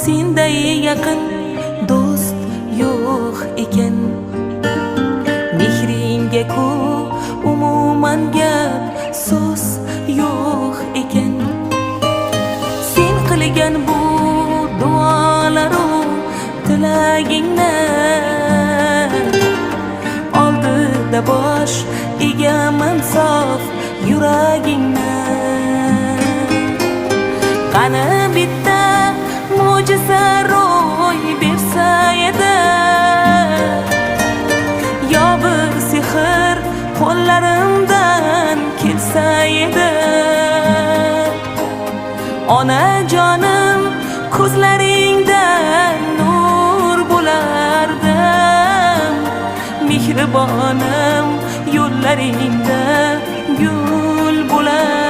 senday yaqin do'st yo'q ekan. Mehringga ku umuman gap so'z yo'q ekan. Sen qilgan bu duolaru tilagingni oldida bosh egaman sof yuragingni. Qani bitta mo'jiza ro'y bersa edi, yo bir sehr qo'llarimdan kelsa edi. Onajonim ko'zlaringdan nur bo'lardim, mehribonim yo'llaringda gul bo'lar.